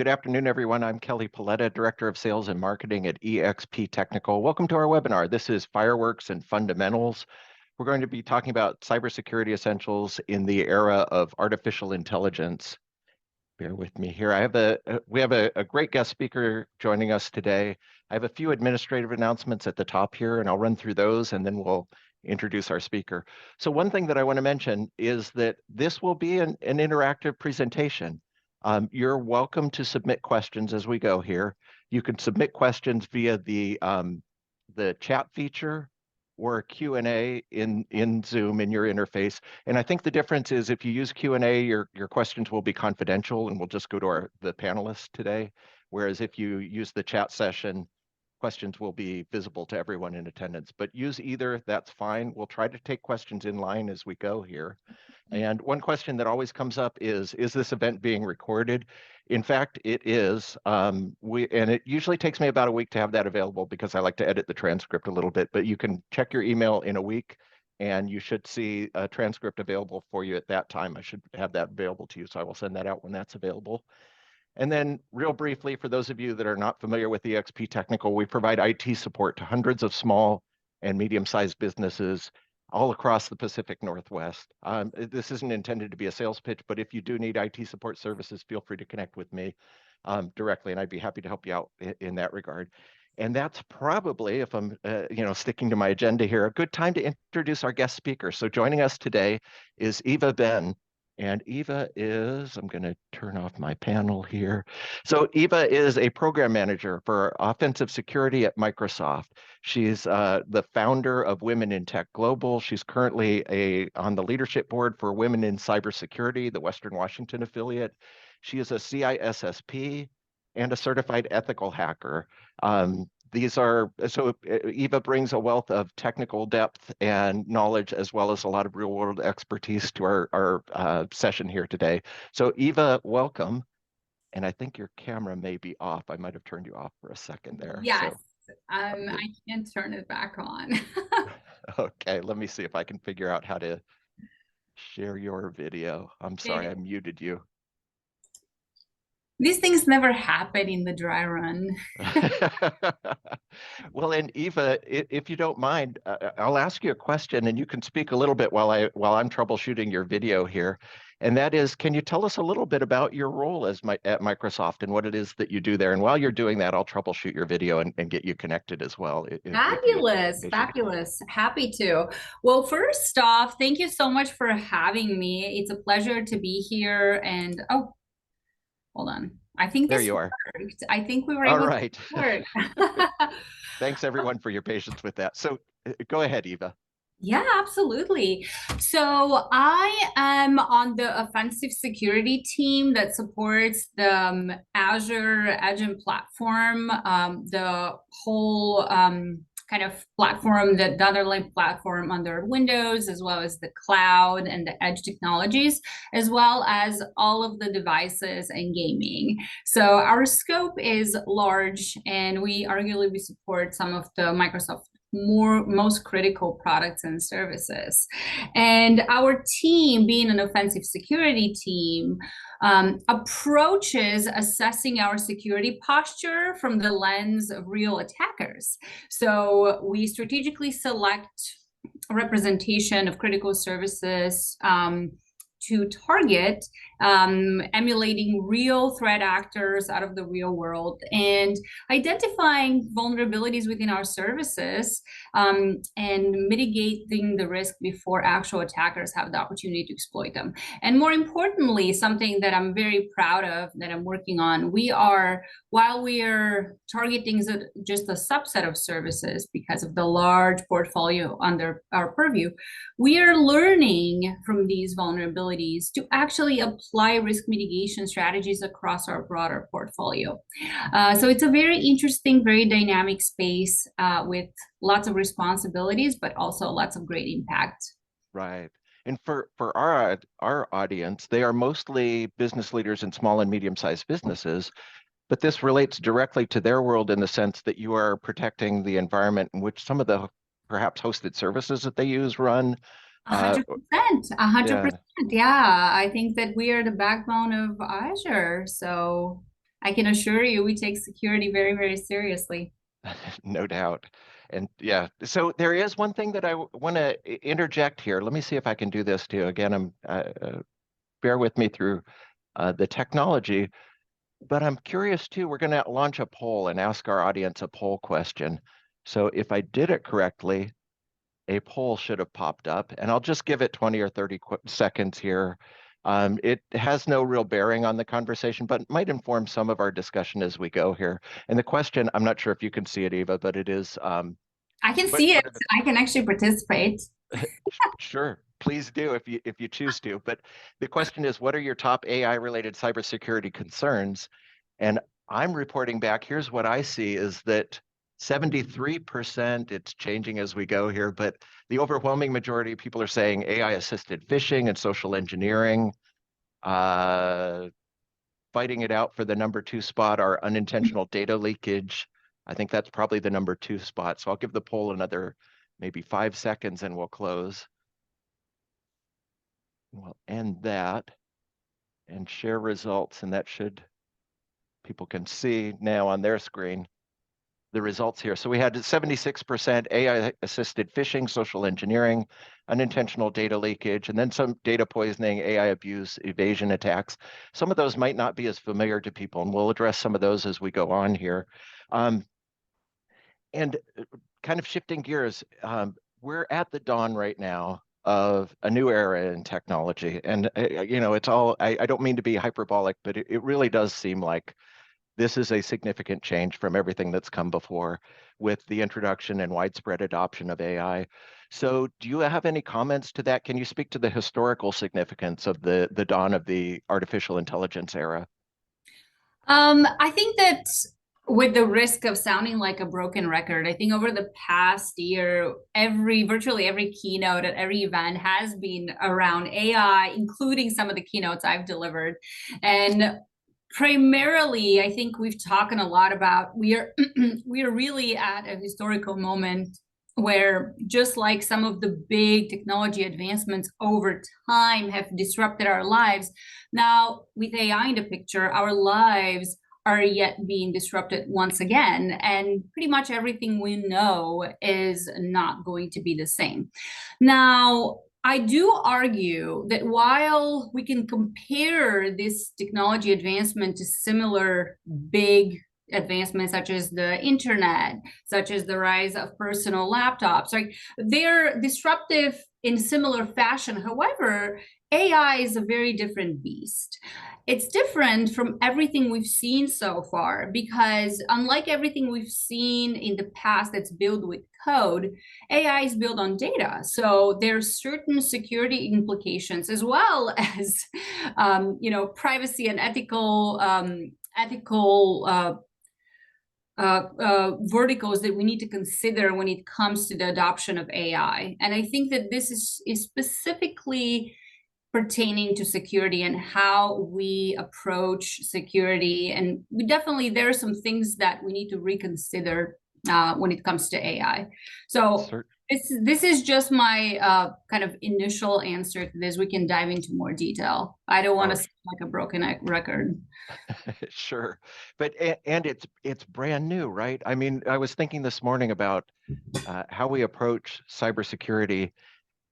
Good afternoon, everyone. I'm Kelly Paletta, Director of Sales and Marketing at eXp Technical. Welcome to our webinar. This is Fireworks and Fundamentals. We're going to be talking about cybersecurity essentials in the era of artificial intelligence. Bear with me here. We have a great guest speaker joining us today. I have a few administrative announcements at the top here, and I'll run through those, and then we'll introduce our speaker. So one thing that I want to mention is that this will be an interactive presentation. You're welcome to submit questions as we go here. You can submit questions via the chat feature or Q&A in Zoom in your interface. And I think the difference is if you use Q&A, your questions will be confidential and we'll just go to the panelists today. Whereas if you use the chat session, questions will be visible to everyone in attendance, but use either, that's fine. We'll try to take questions in line as we go here. And one question that always comes up is this event being recorded? In fact, it is. And it usually takes me about a week to have that available because I like to edit the transcript a little bit, but you can check your email in a week and you should see a transcript available for you at that time. I should have that available to you, so I will send that out when that's available. And then real briefly, for those of you that are not familiar with eXp Technical, we provide IT support to hundreds of small and medium-sized businesses all across the Pacific Northwest. This isn't intended to be a sales pitch, but if you do need IT support services, feel free to connect with me directly, and I'd be happy to help you out in that regard. And that's probably, if I'm sticking to my agenda here, a good time to introduce our guest speaker. So joining us today is Benn. And Eva is, I'm going to turn off my panel here. So Eva is a program manager for offensive security at Microsoft. She's the founder of Women in Tech Global. She's currently on the leadership board for Women in Cybersecurity, the Western Washington affiliate. She is a CISSP and a certified ethical hacker. Eva brings a wealth of technical depth and knowledge, as well as a lot of real world expertise to our session here today. So Eva, welcome. And I think your camera may be off. I might have turned you off for a second there. Yes, I can turn it back on. Okay, let me see if I can figure out how to share your video. I'm sorry, I muted you. These things never happen in the dry run. Well, and Eva, if you don't mind, I'll ask you a question, and you can speak a little bit while I'm troubleshooting your video here. And that is, can you tell us a little bit about your role at Microsoft and what it is that you do there? And while you're doing that, I'll troubleshoot your video and get you connected as well. Fabulous, fabulous. Happy to. Well, first off, thank you so much for having me. It's a pleasure to be here. And oh, hold on. I think there this you are. worked. I think we were All able right. to work. Thanks everyone for your patience with that. So go ahead, Eva. Yeah, absolutely. So I am on the offensive security team that supports the Azure Agent platform, the whole kind of platform, the underlying platform under Windows, as well as the cloud and the edge technologies, as well as all of the devices and gaming. So our scope is large, and we arguably support some of the Microsoft most critical products and services. And our team, being an offensive security team, approaches assessing our security posture from the lens of real attackers. So we strategically select a representation of critical services to target, emulating real threat actors out of the real world and identifying vulnerabilities within our services and mitigating the risk before actual attackers have the opportunity to exploit them. And more importantly, something that I'm very proud of that I'm working on, while we are targeting just a subset of services because of the large portfolio under our purview, we are learning from these vulnerabilities to actually apply risk mitigation strategies across our broader portfolio. So it's a very interesting, very dynamic space with lots of responsibilities, but also lots of great impact. Right. And for our audience, they are mostly business leaders in small and medium-sized businesses, but this relates directly to their world in the sense that you are protecting the environment in which some of the perhaps hosted services that they use run. 100%, 100%. Yeah, I think that we are the backbone of Azure. So I can assure you we take security very, very seriously. No doubt. And yeah, so there is one thing that I want to interject here. Let me see if I can do this too. Again, bear with me through the technology, but I'm curious too. We're going to launch a poll and ask our audience a poll question. So if I did it correctly, a poll should have popped up, and I'll just give it 20 or 30 seconds here. It has no real bearing on the conversation, but might inform some of our discussion as we go here. And the question, I'm not sure if you can see it, Eva, but it is, I can see it. what are the I can actually participate. Sure, please do if you choose to. But the question is, what are your top AI related cybersecurity concerns? And I'm reporting back, here's what I see is that 73%, it's changing as we go here, but the overwhelming majority of people are saying AI assisted phishing and social engineering. Uh, Fighting it out for the number two spot are unintentional data leakage. I think that's probably the number two spot. So I'll give the poll another maybe 5 seconds and we'll close. We'll end that and share results, and that should, people can see now on their screen the results here. So we had 76% AI-assisted phishing, social engineering, unintentional data leakage, and then some data poisoning, AI abuse, evasion attacks. Some of those might not be as familiar to people, and we'll address some of those as we go on here. And kind of shifting gears, we're at the dawn right now of a new era in technology. And, it's all, I don't mean to be hyperbolic, but it really does seem like this is a significant change from everything that's come before with the introduction and widespread adoption of AI. So do you have any comments to that? Can you speak to the historical significance of the dawn of the artificial intelligence era? I think that with the risk of sounding like a broken record, I think over the past year, virtually every keynote at every event has been around AI, including some of the keynotes I've delivered. And primarily, I think we've talked a lot about we are we are really at a historical moment where just like some of the big technology advancements over time have disrupted our lives, now with AI in the picture, our lives are yet being disrupted once again. And pretty much everything we know is not going to be the same. Now, I do argue that while we can compare this technology advancement to similar big advancements such as the internet, such as the rise of personal laptops, right? They're disruptive in similar fashion. However, AI is a very different beast. It's different from everything we've seen so far because unlike everything we've seen in the past that's built with code, AI is built on data. So there's certain security implications as well as, privacy and ethical verticals that we need to consider when it comes to the adoption of AI. And I think that this is specifically pertaining to security and how we approach security. And there are some things that we need to reconsider when it comes to AI. So this is just my kind of initial answer to this. We can dive into more detail. I don't want to sound like a broken record. Sure, but and it's brand new, right? I mean, I was thinking this morning about how we approach cybersecurity,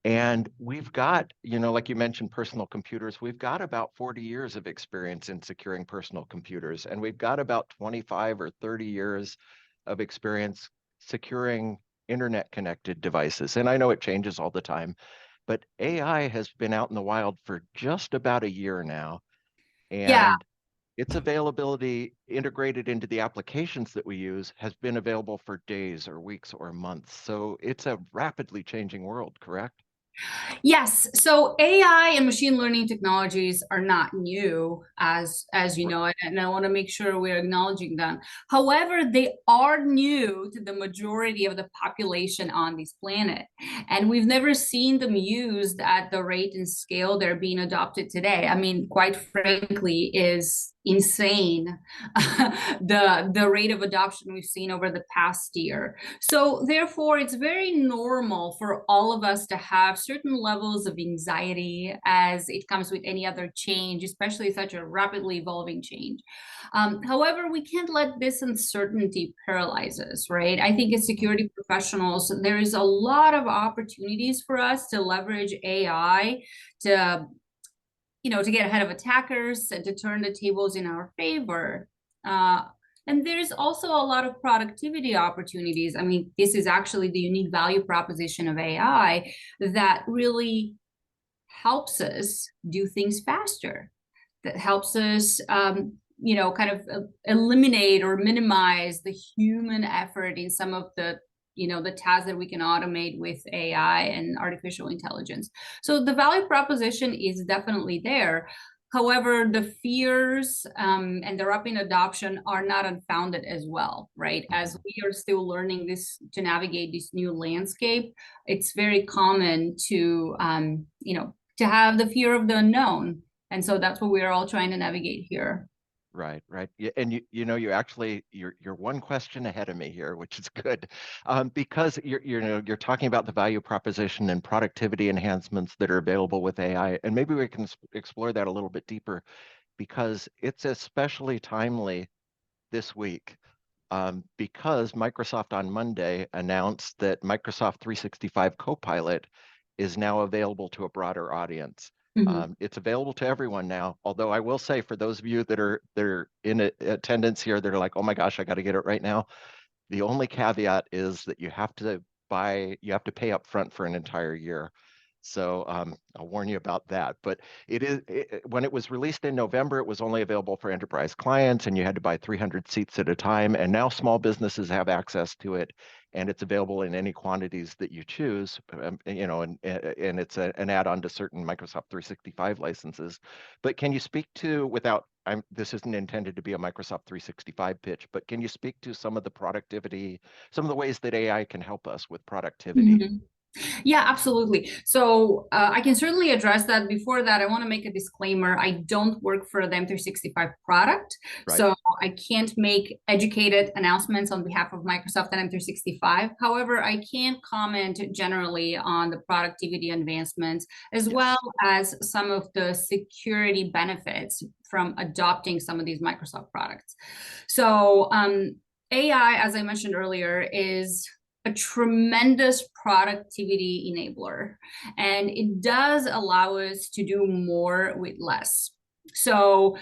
and we've got, like you mentioned, personal computers. We've got about 40 years of experience in securing personal computers, and we've got about 25 or 30 years of experience securing internet connected devices. And I know it changes all the time, but AI has been out in the wild for just about a year now. Yeah. And its availability integrated into the applications that we use has been available for days or weeks or months. So it's a rapidly changing world, correct? Yes. So AI and machine learning technologies are not new, as you know, and I want to make sure we're acknowledging them. However, they are new to the majority of the population on this planet, and we've never seen them used at the rate and scale they're being adopted today. I mean, quite frankly, is insane the rate of adoption we've seen over the past year. So therefore, it's very normal for all of us to have certain levels of anxiety as it comes with any other change, especially such a rapidly evolving change. However, we can't let this uncertainty paralyze us, right? I think as security professionals, there is a lot of opportunities for us to leverage AI to to get ahead of attackers and to turn the tables in our favor. Uh, and there's also a lot of productivity opportunities. I mean, this is actually the unique value proposition of AI that really helps us do things faster, that helps us, kind of eliminate or minimize the human effort in some of the tasks that we can automate with AI and artificial intelligence. So the value proposition is definitely there. However, the fears and the rapid adoption are not unfounded as well, right? As we are still learning this to navigate this new landscape, it's very common to, to have the fear of the unknown. And so that's what we're all trying to navigate here. Right, right. Yeah, and you actually you're one question ahead of me here, which is good, because you're talking about the value proposition and productivity enhancements that are available with AI, and maybe we can explore that a little bit deeper, because it's especially timely this week, because Microsoft on Monday announced that Microsoft 365 Copilot is now available to a broader audience. Mhm. It's available to everyone now, although I will say for those of you that are in attendance here that are like, oh my gosh, I got to get it right now. The only caveat is that you have to pay up front for an entire year. So I'll warn you about that. But when it was released in November, it was only available for enterprise clients, and you had to buy 300 seats at a time. And now small businesses have access to it, and it's available in any quantities that you choose. And it's an add-on to certain Microsoft 365 licenses. But can you speak to, this isn't intended to be a Microsoft 365 pitch, but can you speak to some of the productivity, some of the ways that AI can help us with productivity? Mhm. Yeah, absolutely. So I can certainly address that. Before that, I want to make a disclaimer. I don't work for the M365 product, Right. so I can't make educated announcements on behalf of Microsoft and M365. However, I can comment generally on the productivity advancements as well Yes. as some of the security benefits from adopting some of these Microsoft products. So AI, as I mentioned earlier, is a tremendous productivity enabler, and it does allow us to do more with less. So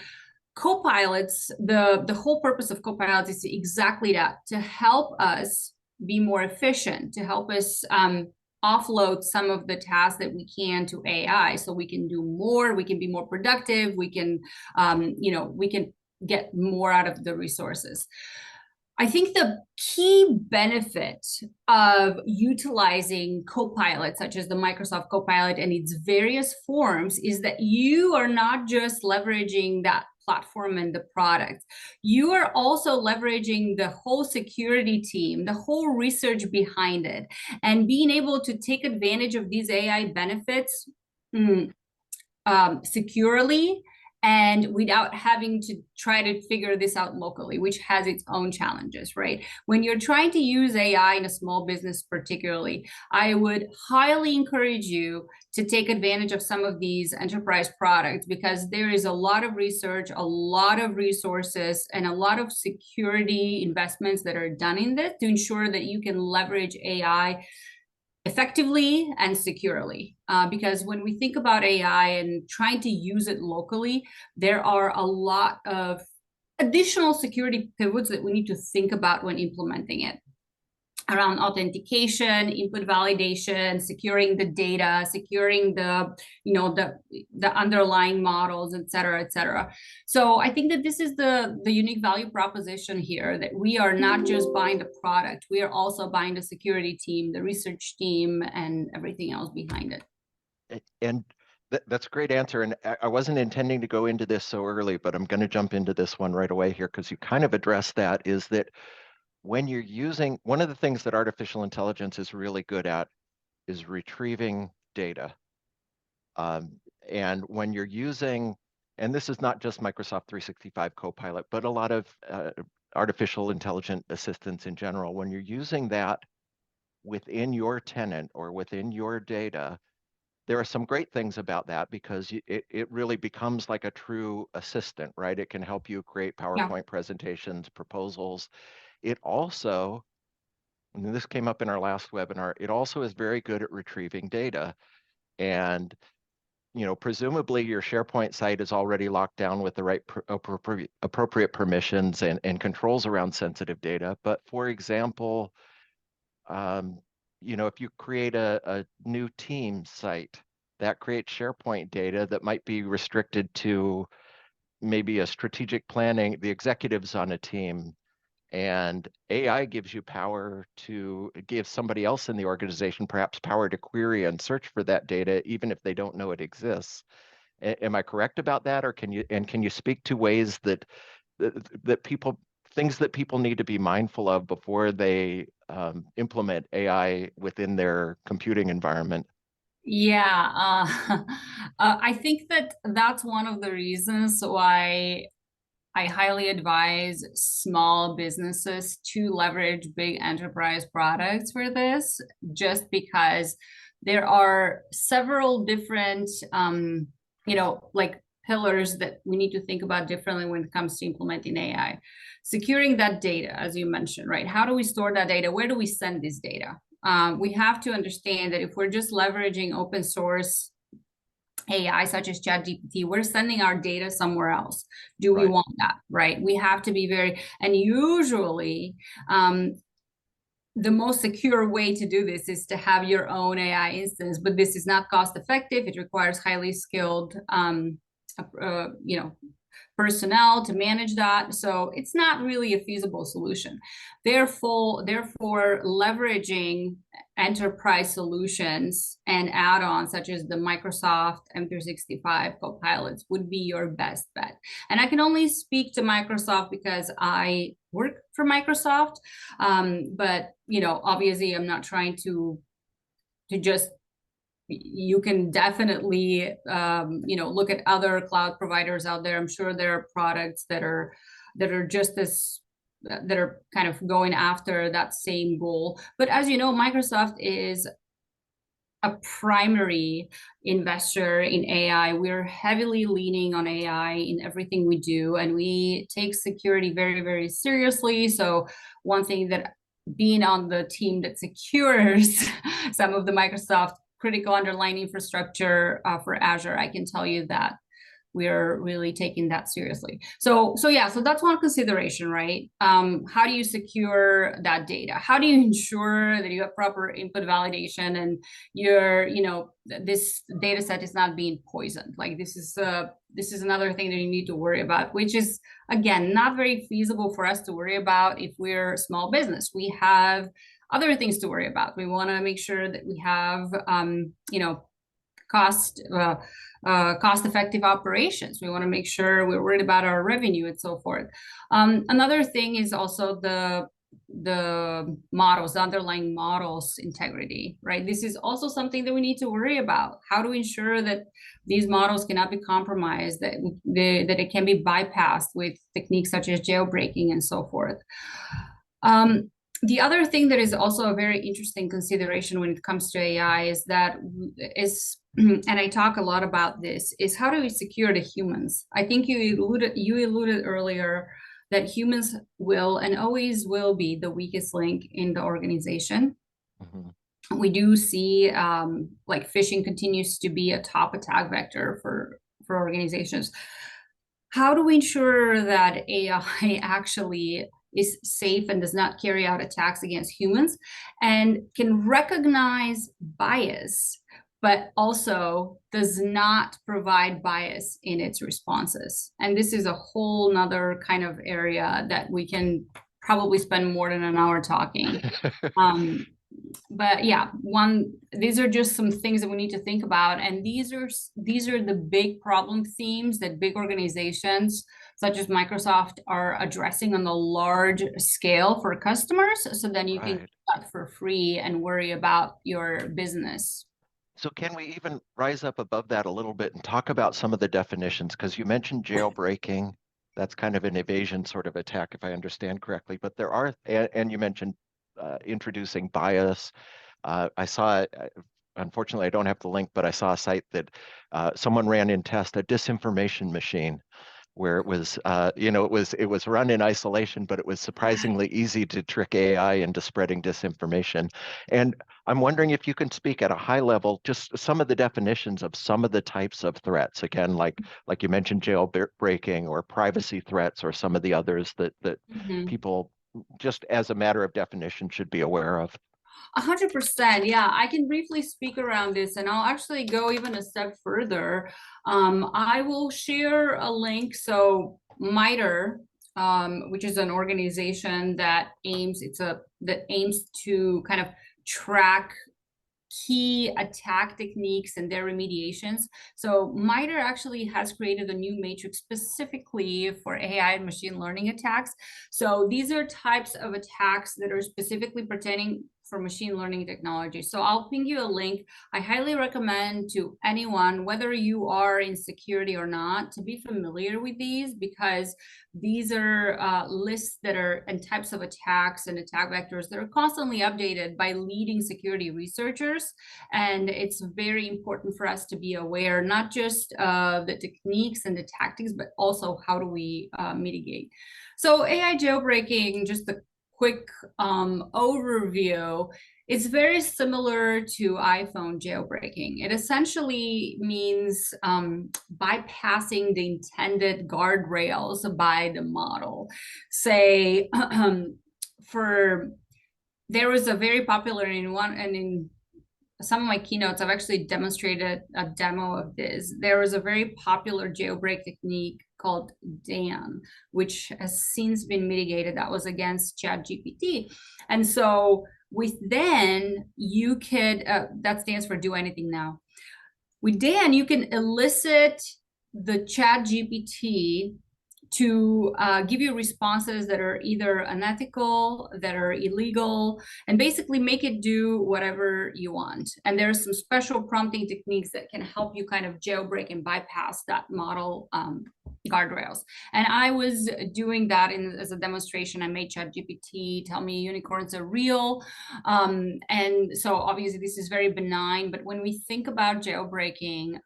copilots, the whole purpose of copilots is exactly that, to help us be more efficient, to help us offload some of the tasks that we can to AI, so we can do more, we can be more productive, we can get more out of the resources. I think the key benefit of utilizing Copilot, such as the Microsoft Copilot and its various forms, is that you are not just leveraging that platform and the product. You are also leveraging the whole security team, the whole research behind it, and being able to take advantage of these AI benefits securely and without having to try to figure this out locally, which has its own challenges, right? When you're trying to use AI in a small business, particularly, I would highly encourage you to take advantage of some of these enterprise products, because there is a lot of research, a lot of resources, and a lot of security investments that are done in this to ensure that you can leverage AI effectively and securely. Because when we think about AI and trying to use it locally, there are a lot of additional security pivots that we need to think about when implementing it, around authentication, input validation, securing the data, securing the underlying models, et cetera, et cetera. So I think that this is the unique value proposition here, that we are not just buying the product, we are also buying the security team, the research team, and everything else behind it. And that's a great answer. And I wasn't intending to go into this so early, but I'm going to jump into this one right away here, because you kind of addressed that, is that when you're using, one of the things that artificial intelligence is really good at is retrieving data. And when you're using and this is not just Microsoft 365 Copilot, but a lot of artificial intelligent assistants in general. When you're using that within your tenant or within your data, there are some great things about that because it really becomes like a true assistant, right? It can help you create Yeah. PowerPoint presentations, proposals. It also, and this came up in our last webinar, it also is very good at retrieving data. And presumably your SharePoint site is already locked down with the right appropriate permissions and controls around sensitive data. But for example, um, if you create a new team site that creates SharePoint data that might be restricted to maybe a strategic planning, the executives on a team, and AI gives you power to give somebody else in the organization perhaps power to query and search for that data, even if they don't know it exists. Am I correct about that, or can you speak to ways that people things that people need to be mindful of before they implement AI within their computing environment? Yeah, I think that that's one of the reasons why I highly advise small businesses to leverage big enterprise products for this, just because there are several different, like pillars that we need to think about differently when it comes to implementing AI. Securing that data, as you mentioned, right? How do we store that data? Where do we send this data? We have to understand that if we're just leveraging open source AI, such as ChatGPT, we're sending our data somewhere else. Do we Right. want that? Right? We have to be very, and usually, the most secure way to do this is to have your own AI instance, but this is not cost effective. It requires highly skilled, you know, personnel to manage that. So it's not really a feasible solution. Therefore, leveraging enterprise solutions and add-ons such as the Microsoft M365 Copilots would be your best bet. And I can only speak to Microsoft because I work for Microsoft. But obviously, I'm not trying to just you can definitely look at other cloud providers out there. I'm sure there are products that are just as that are kind of going after that same goal. But as you know, Microsoft is a primary investor in AI. We're heavily leaning on AI in everything we do, and we take security very, very seriously. So one thing that being on the team that secures some of the Microsoft critical underlying infrastructure for Azure, I can tell you that we're really taking that seriously. So that's one consideration, right? How do you secure that data? How do you ensure that you have proper input validation and this data set is not being poisoned? Like this is another thing that you need to worry about, which is again not very feasible for us to worry about if we're a small business. We have other things to worry about. We want to make sure that we have cost-effective operations. We want to make sure we're worried about our revenue and so forth. Another thing is also the models, the underlying models integrity, right? This is also something that we need to worry about. How do we ensure that these models cannot be compromised, that it can be bypassed with techniques such as jailbreaking and so forth. The other thing that is also a very interesting consideration when it comes to AI is and I talk a lot about this, is how do we secure the humans? I think you alluded earlier that humans will and always will be the weakest link in the organization. Mm-hmm. We do see like phishing continues to be a top attack vector for organizations. How do we ensure that AI actually is safe and does not carry out attacks against humans and can recognize bias, but also does not provide bias in its responses? And this is a whole nother kind of area that we can probably spend more than an hour talking. But yeah, these are just some things that we need to think about. And these are the big problem themes that big organizations such as Microsoft are addressing on a large scale for customers. So then you can do that for free and worry about your business. So can we even rise up above that a little bit and talk about some of the definitions? Because you mentioned jailbreaking. That's kind of an evasion sort of attack, if I understand correctly. But there are, and you mentioned introducing bias. I saw, unfortunately, I don't have the link, but I saw a site that someone ran in test a disinformation machine where it was, it was run in isolation, but it was surprisingly easy to trick AI into spreading disinformation. And I'm wondering if you can speak at a high level, just some of the definitions of some of the types of threats. Again, like you mentioned, jailbreaking or privacy threats, or some of the others that Mhm. people, just as a matter of definition, should be aware of. 100%. Yeah, I can briefly speak around this, and I'll actually go even a step further. I will share a link. So MITRE, which is an organization that aims to kind of track key attack techniques and their remediations. So MITRE actually has created a new matrix specifically for AI and machine learning attacks. So these are types of attacks that are specifically pertaining for machine learning technology. So I'll ping you a link. I highly recommend to anyone, whether you are in security or not, to be familiar with these, because these are lists that are and types of attacks and attack vectors that are constantly updated by leading security researchers. And it's very important for us to be aware, not just of the techniques and the tactics, but also how do we mitigate. So AI jailbreaking, just a quick overview, it's very similar to iPhone jailbreaking. It essentially means bypassing the intended guardrails by the model. Say, for there was a very popular in some of my keynotes, I've actually demonstrated a demo of this. There was a very popular jailbreak technique called Dan, which has since been mitigated. That was against ChatGPT. And so with Dan, you could, that stands for do anything now. With Dan, you can elicit the ChatGPT to give you responses that are either unethical, that are illegal, and basically make it do whatever you want. And there's some special prompting techniques that can help you kind of jailbreak and bypass that model guardrails. And I was doing that as a demonstration. I made ChatGPT tell me unicorns are real. And so obviously this is very benign, but when we think about jailbreaking,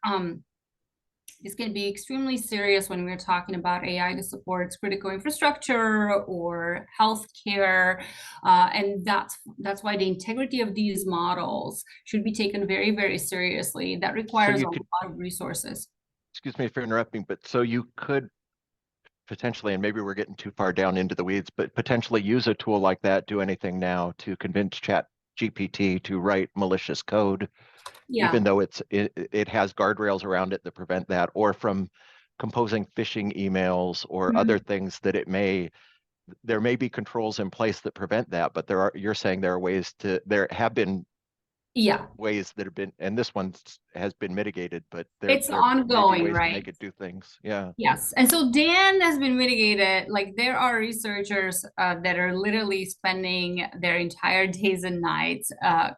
this can be extremely serious when we're talking about AI that supports critical infrastructure or healthcare, and that's why the integrity of these models should be taken very, very seriously. That So requires you a could, lot of resources. excuse me for interrupting, but so you could potentially, and maybe we're getting too far down into the weeds, but potentially use a tool like that, do anything now to convince Chat GPT to write malicious code, Yeah. even though it has guardrails around it that prevent that, or from composing phishing emails or Mhm. other things that there may be controls in place that prevent that, but you're saying there have been Yeah. ways that have been, and this one has been mitigated, but It's there may be ongoing, ways to right? make it do things. Yeah. Yes. And so Dan has been mitigated. Like there are researchers that are literally spending their entire days and nights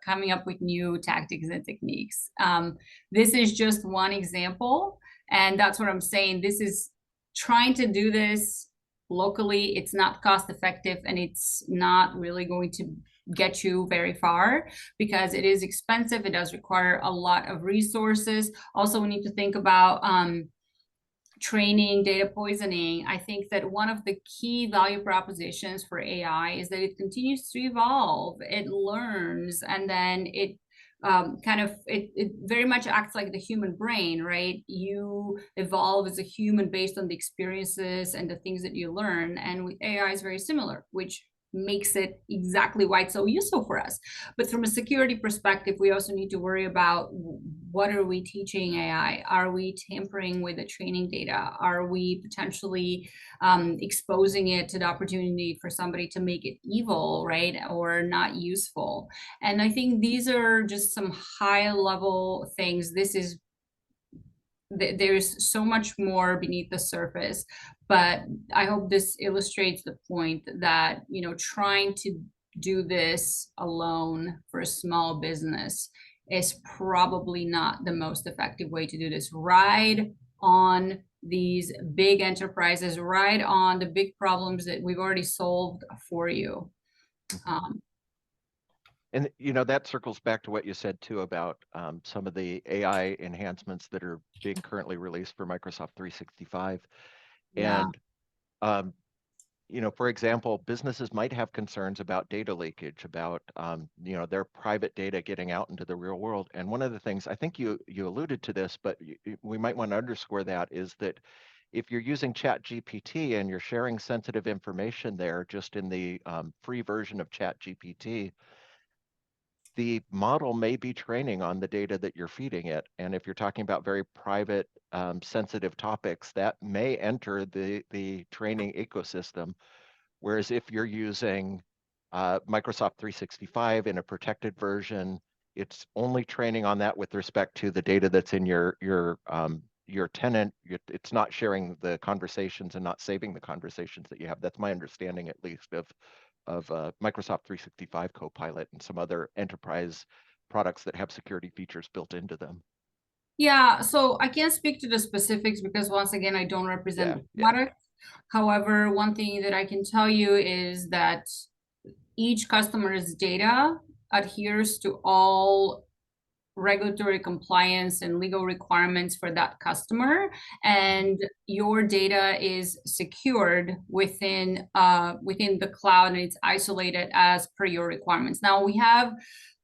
coming up with new tactics and techniques. This is just one example. And that's what I'm saying. This is trying to do this locally. It's not cost effective and it's not really going to get you very far because it is expensive. It does require a lot of resources. Also, we need to think about training, data poisoning. I think that one of the key value propositions for AI is that it continues to evolve, it learns, and then it it very much acts like the human brain, right? You evolve as a human based on the experiences and the things that you learn. And with AI is very similar, which makes it exactly why it's so useful for us. But from a security perspective, we also need to worry about what are we teaching AI? Are we tampering with the training data? Are we potentially exposing it to the opportunity for somebody to make it evil, right? Or not useful? And I think these are just some high level things. There's so much more beneath the surface, but I hope this illustrates the point that, trying to do this alone for a small business is probably not the most effective way to do this. Ride on these big enterprises, ride on the big problems that we've already solved for you. Mhm. And that circles back to what you said too about some of the AI enhancements that are being currently released for Microsoft 365. Yeah. And um, for example, businesses might have concerns about data leakage, about their private data getting out into the real world. And one of the things, I think you alluded to this, but we might want to underscore that, is that if you're using Chat GPT and you're sharing sensitive information there, just in the free version of Chat GPT, the model may be training on the data that you're feeding it. And if you're talking about very private, sensitive topics, that may enter the training ecosystem. Whereas if you're using Microsoft 365 in a protected version, it's only training on that with respect to the data that's in your tenant. It's not sharing the conversations and not saving the conversations that you have. That's my understanding, at least, of Microsoft 365 Copilot and some other enterprise products that have security features built into them. Yeah, so I can't speak to the specifics because once again, I don't represent Yeah, the yeah. product. However, one thing that I can tell you is that each customer's data adheres to all regulatory compliance and legal requirements for that customer, Mhm. and your data is secured within the cloud, and it's isolated as per your requirements. Now we have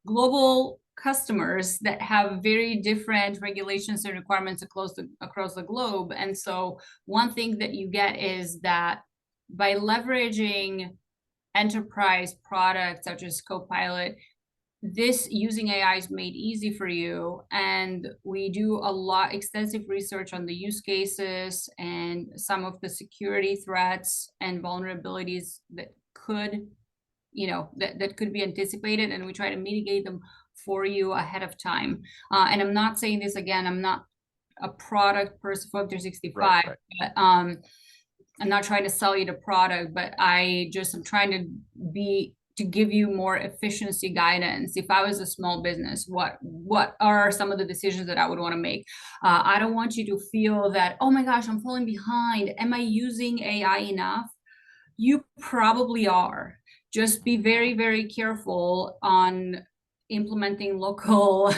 global customers that have very different regulations and requirements across the globe, and so one thing that you get is that by leveraging enterprise products such as Copilot, this using AI is made easy for you. And we do a lot extensive research on the use cases and some of the security threats and vulnerabilities that could, that could be anticipated, and we try to mitigate them for you ahead of time. And I'm not saying this again, I'm not a product person for Right, 365, right. but I'm not trying to sell you the product, but I'm trying to give you more efficiency guidance. If I was a small business, what are some of the decisions that I would want to make? I don't want you to feel that, oh my gosh, I'm falling behind. Am I using AI enough? You probably are. Just be very, very careful on implementing local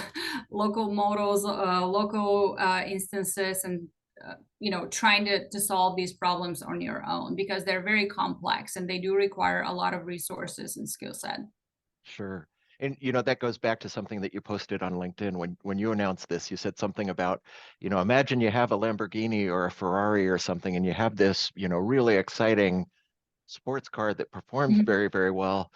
local models, local instances, and trying to solve these problems on your own, because they're very complex and they do require a lot of resources and skill set. Sure. And that goes back to something that you posted on LinkedIn when you announced this. You said something about, imagine you have a Lamborghini or a Ferrari or something, and you have this, really exciting sports car that performs Mhm. very, very well.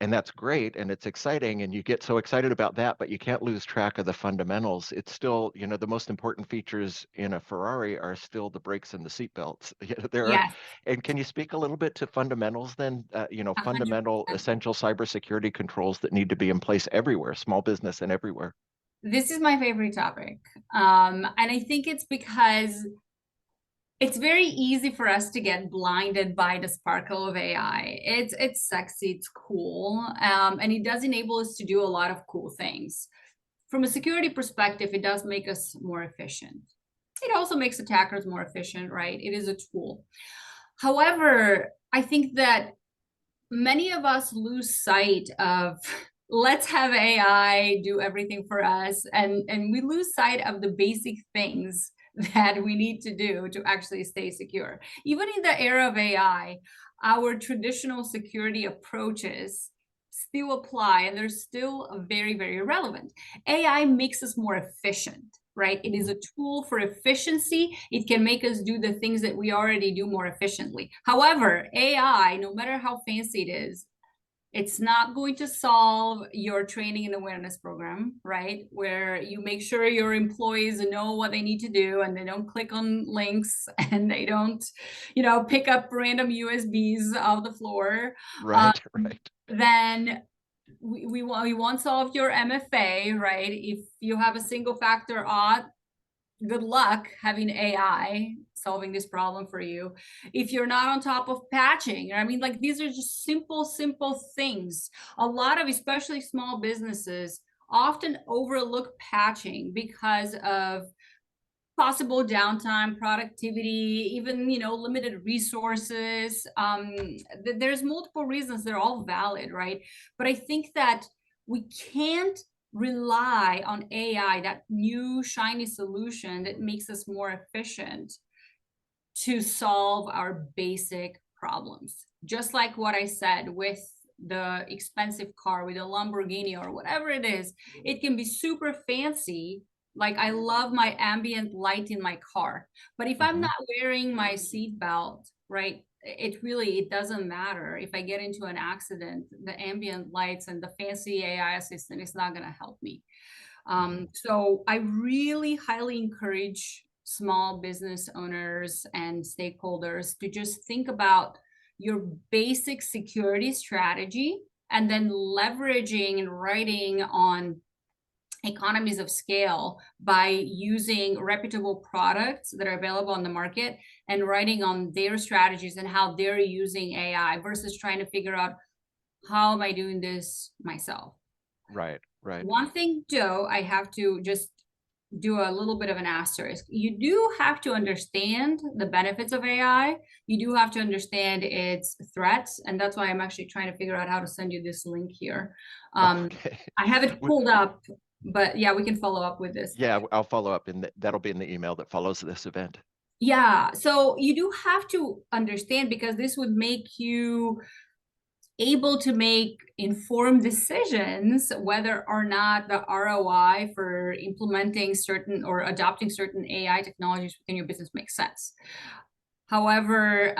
And that's great and it's exciting and you get so excited about that, but you can't lose track of the fundamentals. It's still, the most important features in a Ferrari are still the brakes and the seat belts. There are, Yes, and can you speak a little bit to fundamentals then? Fundamental 100%. essential cybersecurity controls that need to be in place everywhere, small business and everywhere. This is my favorite topic. And I think it's because it's very easy for us to get blinded by the sparkle of AI. It's sexy, it's cool, and it does enable us to do a lot of cool things. From a security perspective, it does make us more efficient. It also makes attackers more efficient, right? It is a tool. However, I think that many of us lose sight of let's have AI do everything for us, and we lose sight of the basic things that we need to do to actually stay secure. Even in the era of AI, our traditional security approaches still apply, and they're still very, very relevant. AI makes us more efficient, right? It is Mhm. a tool for efficiency. It can make us do the things that we already do more efficiently. However, AI, no matter how fancy it is, it's not going to solve your training and awareness program, right? Where you make sure your employees know what they need to do and they don't click on links and they don't, pick up random USBs off the floor. Um, Right, right. then we won't solve your MFA, right? If you have a single factor auth, good luck having AI solving this problem for you. If you're not on top of patching, I mean, like these are just simple things. A lot of, especially small businesses, often overlook patching because of possible downtime, productivity, even limited resources. There's multiple reasons. They're all valid, right? But I think that we can't rely on AI, that new shiny solution that makes us more efficient, to solve our basic problems. Just like what I said with the expensive car, with a Lamborghini or whatever it is, it can be super fancy. Like, I love my ambient light in my car, but if I'm Hmm. not wearing my seatbelt, right, it doesn't matter. If I get into an accident, the ambient lights and the fancy AI assistant is not going to help me. Hmm. So I really highly encourage small business owners and stakeholders to just think about your basic security strategy, and then leveraging and writing on economies of scale by using reputable products that are available on the market, and writing on their strategies and how they're using AI, versus trying to figure out, how am I doing this myself? Right, right. One thing, Joe, I have to just do a little bit of an asterisk. You do have to understand the benefits of AI. You do have to understand its threats. And that's why I'm actually trying to figure out how to send you this link here. Okay. I have it We- pulled up, but yeah, we can follow up with this. Yeah, I'll follow up that'll be in the email that follows this event. Yeah, so you do have to understand, because this would make you able to make informed decisions whether or not the ROI for implementing certain or adopting certain AI technologies within your business makes sense. However,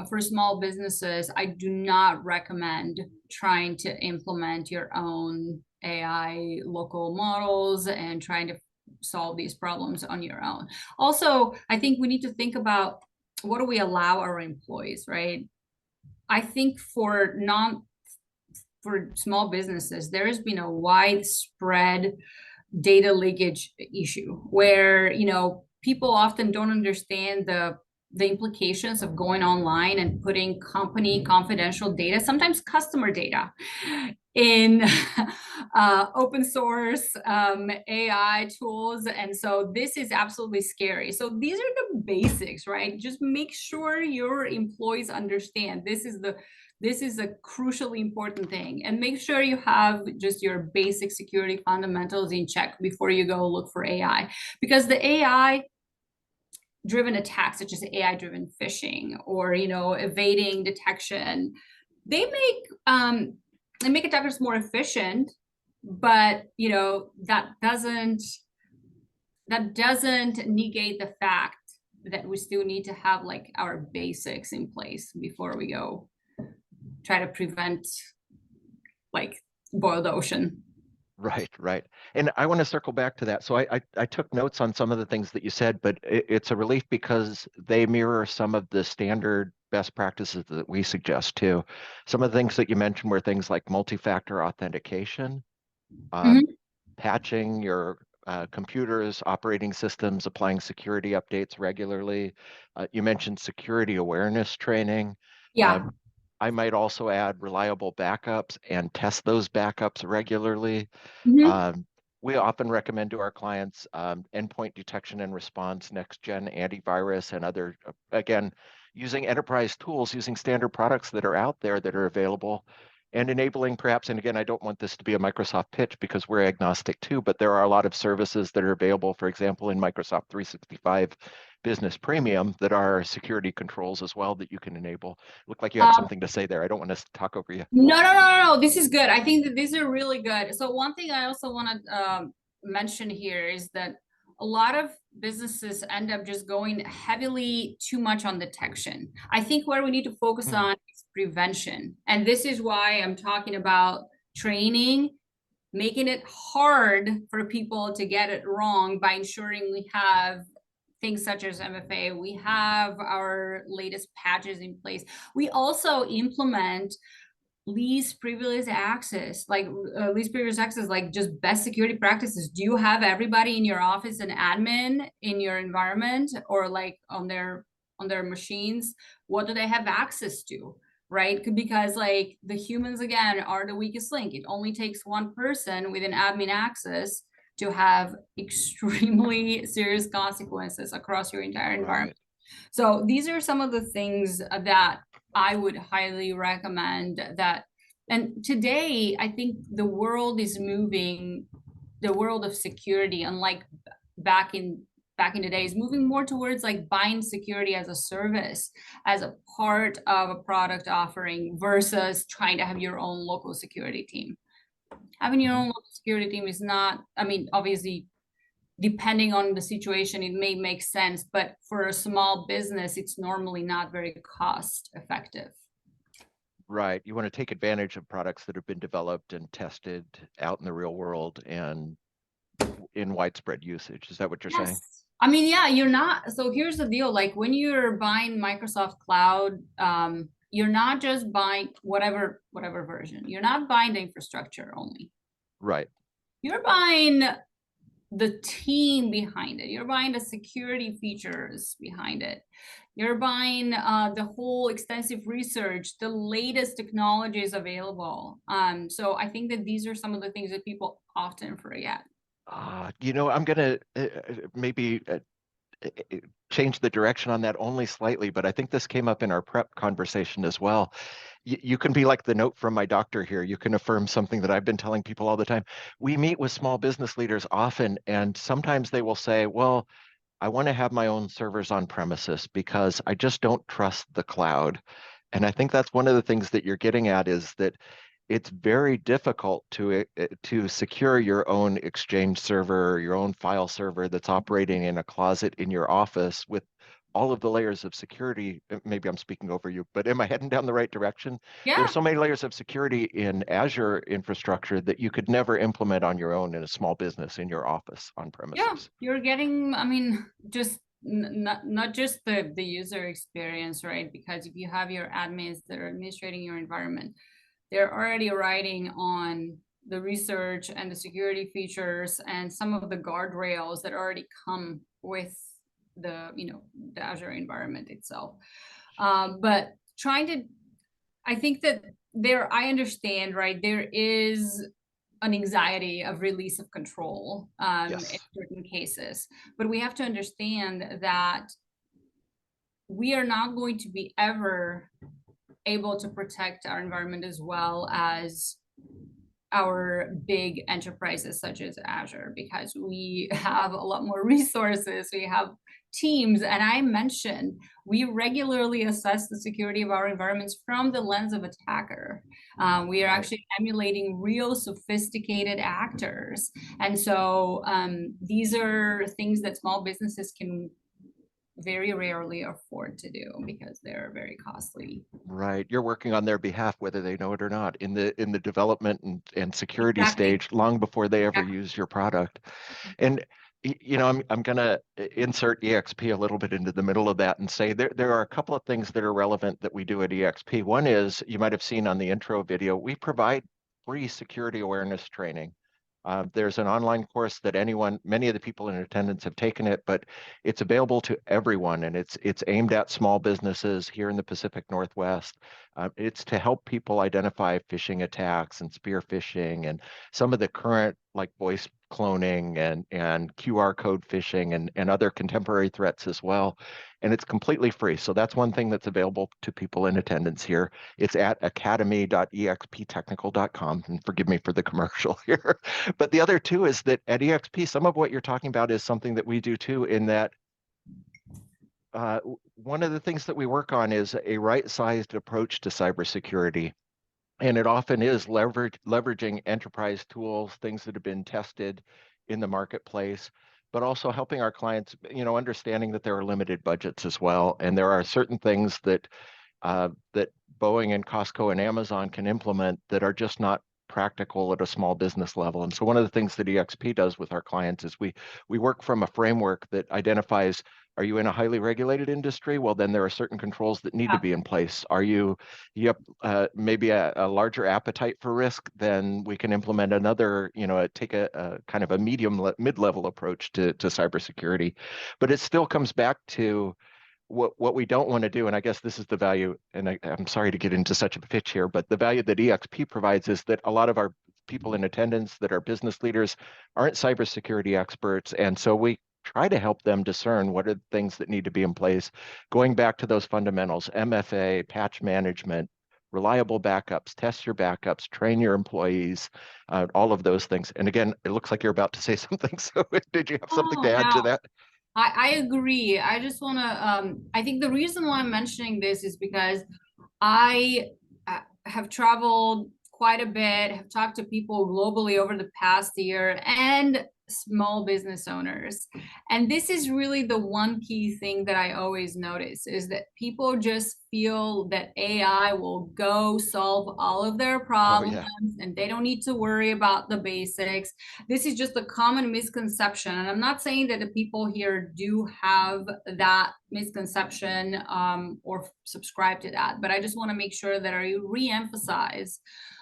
for small businesses, I do not recommend trying to implement your own AI local models and trying to solve these problems on your own. Also, I think we need to think about, what do we allow our employees, right? I think for small businesses, there has been a widespread data leakage issue where, people often don't understand the implications of going online and putting company confidential data, sometimes customer data, in open source AI tools. And so this is absolutely scary. So these are the basics, right? Just make sure your employees understand this is a crucially important thing, and make sure you have just your basic security fundamentals in check before you go look for AI, because the AI driven attacks, such as AI driven phishing or evading detection, they make attackers more efficient, but that doesn't negate the fact that we still need to have like our basics in place before we go try to prevent, like, boiled ocean. Right, right. And I want to circle back to that. So I took notes on some of the things that you said, but it's a relief because they mirror some of the standard best practices that we suggest too. Some of the things that you mentioned were things like multi-factor authentication, um, Mhm. patching your computers, operating systems, applying security updates regularly. You mentioned security awareness training. Yeah. Um, I might also add reliable backups and test those backups regularly. Mhm. Um, we often recommend to our clients endpoint detection and response, next-gen antivirus, and other, again, using enterprise tools, using standard products that are out there that are available, and enabling perhaps, and again, I don't want this to be a Microsoft pitch because we're agnostic too, but there are a lot of services that are available, for example, in Microsoft 365 Business Premium that are security controls as well that you can enable. Look like you had Um, something to say there. I don't want to talk over you. no. This is good. I think that these are really good. So one thing I also want to mention here is that a lot of businesses end up just going heavily too much on detection. I think where we need to focus Hmm. on is prevention. And this is why I'm talking about training, making it hard for people to get it wrong by ensuring we have things such as MFA, we have our latest patches in place. We also implement least privileged access, least privileged access, like just best security practices. Do you have everybody in your office an admin in your environment, or like on their machines? What do they have access to? right? Because like the humans again are the weakest link. It only takes one person with an admin access to have extremely serious consequences across your entire environment. Right. So these are some of the things that I would highly recommend that. And today, I think the world is moving, the world of security, unlike back in back in the day, is moving more towards like buying security as a service, as a part of a product offering versus trying to have your own local security team. Having your Mhm. own local security team is not, I mean, obviously depending on the situation, it may make sense, but for a small business, it's normally not very cost effective. Right. You want to take advantage of products that have been developed and tested out in the real world and in widespread usage. Is that what you're saying? Yes. I mean, yeah, you're not. So here's the deal. Like when you're buying Microsoft Cloud, you're not just buying whatever version. You're not buying the infrastructure only. Right. You're buying the team behind it. You're buying the security features behind it. You're buying the whole extensive research, the latest technologies available. So I think that these are some of the things that people often forget. I'm going to maybe change the direction on that only slightly, but I think this came up in our prep conversation as well. You can be like the note from my doctor here. You can affirm something that I've been telling people all the time. We meet with small business leaders often, and sometimes they will say, well, I want to have my own servers on premises because I just don't trust the cloud. And I think that's one of the things that you're getting at is that it's very difficult to secure your own Exchange server or your own file server that's operating in a closet in your office with all of the layers of security. Maybe I'm speaking over you, but am I heading down the right direction? There are Yeah, so many layers of security in Azure infrastructure that you could never implement on your own in a small business in your office on yeah, premises. you're getting, I mean, just not just the user experience, right? Because if you have your admins that are administrating your environment, they're already writing on the research and the security features and some of the guardrails that already come with the Azure environment itself. But trying to, I think that I understand, right? There is an anxiety of release of control in Yes. certain cases, but we have to understand that we are not going to be ever able to protect our environment as well as our big enterprises such as Azure because we have a lot more resources, we have teams. And I mentioned we regularly assess the security of our environments from the lens of attacker. We are Right. actually emulating real sophisticated actors. And so these are things that small businesses can very rarely afford to do because they're very costly. Right. You're working on their behalf, whether they know it or not, in the development and security Exactly. stage, long before they ever Exactly. use your product. And I'm gonna insert EXP a little bit into the middle of that and say there are a couple of things that are relevant that we do at EXP. One is you might have seen on the intro video, we provide free security awareness training. There's an online course that many of the people in attendance have taken it, but it's available to everyone, and it's aimed at small businesses here in the Pacific Northwest. It's to help people identify phishing attacks and spear phishing and some of the current like voice cloning and QR code phishing and other contemporary threats as well. And it's completely free. So that's one thing that's available to people in attendance here. It's at academy.exptechnical.com. And forgive me for the commercial here. But the other two is that at EXP, some of what you're talking about is something that we do too, in that uh, one of the things that we work on is a right-sized approach to cybersecurity. And it often is leveraging enterprise tools, things that have been tested in the marketplace, but also helping our clients, understanding that there are limited budgets as well. And there are certain things that Boeing and Costco and Amazon can implement that are just not practical at a small business level. And so one of the things that EXP does with our clients is we work from a framework that identifies, are you in a highly regulated industry? Well, then there are certain controls that need to Yeah. be in place. You have maybe a larger appetite for risk? Then we can implement another, take a kind of a mid-level approach to cybersecurity. But it still comes back to what we don't want to do, and I guess this is the value, and I'm sorry to get into such a pitch here, but the value that EXP provides is that a lot of our people in attendance that are business leaders aren't cybersecurity experts, and so we try to help them discern what are the things that need to be in place, going back to those fundamentals, MFA, patch management, reliable backups, test your backups, train your employees, all of those things. And again, it looks like you're about to say something. So did you have something Oh, to add to no. that? I agree. I just want to, I think the reason why I'm mentioning this is because I have traveled quite a bit, have talked to people globally over the past year and small business owners. And this is really the one key thing that I always notice is that people just feel that AI will go solve all of their Oh problems yeah. and they don't need to worry about the basics. This is just a common misconception. And I'm not saying that the people here do have that misconception or subscribe to that, but I just want to make sure that I re-emphasize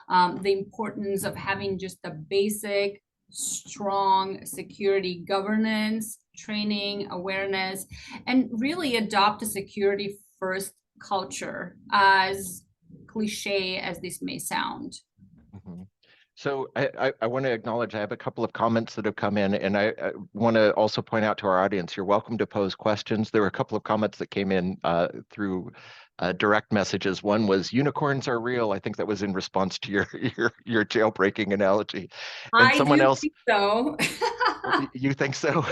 the importance of having just the basic strong security governance, training, awareness, and really adopt a security first culture, as cliche as this may sound. Mhm. So I want to acknowledge I have a couple of comments that have come in, and I want to also point out to our audience, you're welcome to pose questions. There were a couple of comments that came in through direct messages. One was unicorns are real. I think that was in response to your your jailbreaking analogy. And I someone do else, think so. you think so?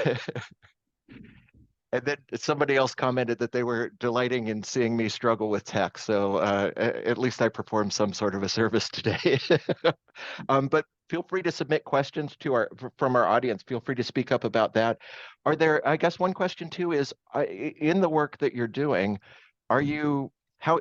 And then somebody else commented that they were delighting in seeing me struggle with tech. So at least I performed some sort of a service today. But feel free to submit questions to from our audience. Feel free to speak up about that. Are there, I guess one question too is, in the work that you're doing, are you, how,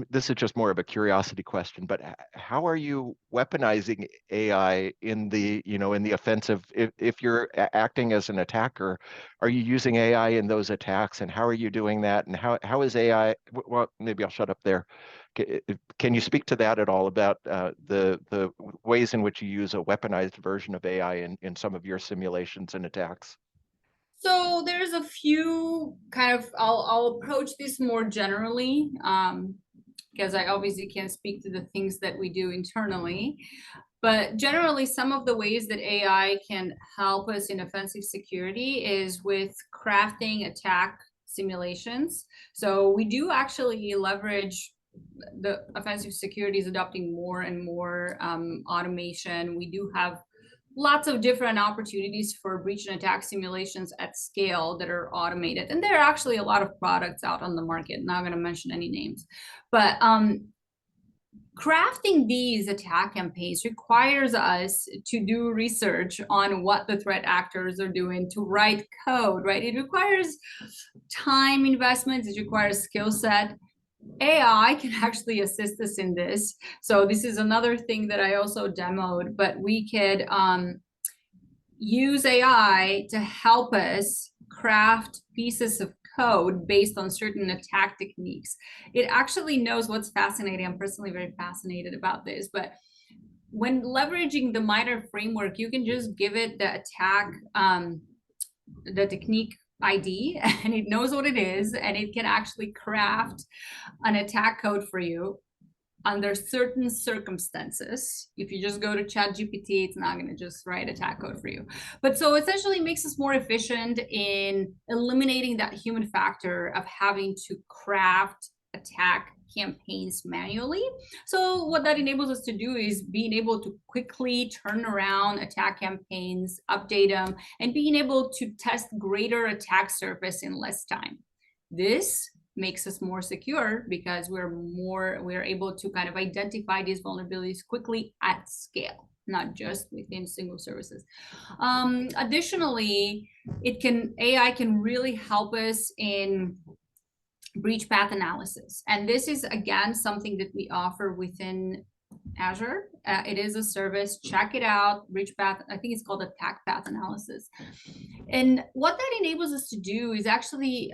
this is just more of a curiosity question, but how are you weaponizing AI in the, in the offensive? If you're acting as an attacker, are you using AI in those attacks, and how are you doing that? And how is AI, well, maybe I'll shut up there. Can you speak to that at all about the ways in which you use a weaponized version of AI in some of your simulations and attacks? So there's a few kind of, I'll approach this more generally, because I obviously can't speak to the things that we do internally. But generally, some of the ways that AI can help us in offensive security is with crafting attack simulations. So we do actually leverage the offensive security is adopting more and more automation. We do have lots of different opportunities for breach and attack simulations at scale that are automated. And there are actually a lot of products out on the market. Not going to mention any names, but crafting these attack campaigns requires us to do research on what the threat actors are doing, to write code, right? It requires time investments, it requires skill set. AI can actually assist us in this. So this is another thing that I also demoed, but we could use AI to help us craft pieces of code based on certain attack techniques. It actually knows what's fascinating. I'm personally very fascinated about this, but when leveraging the MITRE framework, you can just give it the attack, the technique ID, and it knows what it is, and it can actually craft an attack code for you under certain circumstances. If you just go to ChatGPT, it's not going to just write attack code for you. But so essentially makes us more efficient in eliminating that human factor of having to craft attack campaigns manually. So what that enables us to do is being able to quickly turn around attack campaigns, update them, and being able to test greater attack surface in less time. This makes us more secure because we're able to kind of identify these vulnerabilities quickly at scale, not just within single services. Additionally, AI can really help us in breach path analysis. And this is, again, something that we offer within Azure. It is a service. Check it out. Breach path, I think it's called attack path analysis. And what that enables us to do is actually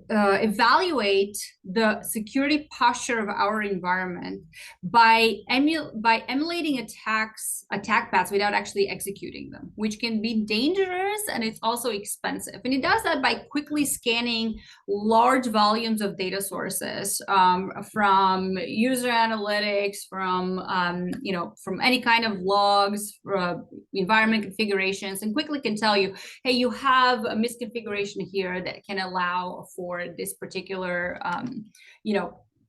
evaluate the security posture of our environment by emulating attack paths without actually executing them, which can be dangerous and it's also expensive. And it does that by quickly scanning large volumes of data sources, from user analytics, from any kind of logs, environment configurations, and quickly can tell you, hey, you have a misconfiguration here that can allow for this particular,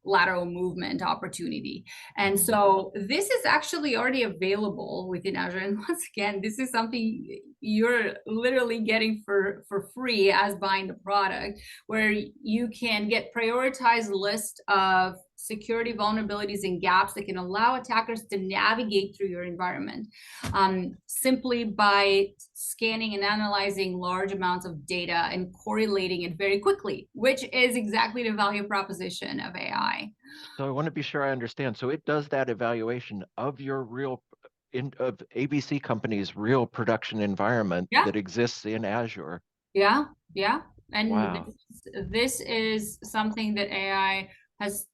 lateral movement opportunity. And so this is actually already available within Azure. And once again, this is something you're literally getting for free as buying the product, where you can get prioritized list of security vulnerabilities and gaps that can allow attackers to navigate through your environment, simply by scanning and analyzing large amounts of data and correlating it very quickly, which is exactly the value proposition of AI. So I want to be sure I understand. So it does that evaluation of your of ABC company's real production environment Yeah, that exists in Azure. yeah, yeah. And Wow. this is something that AI has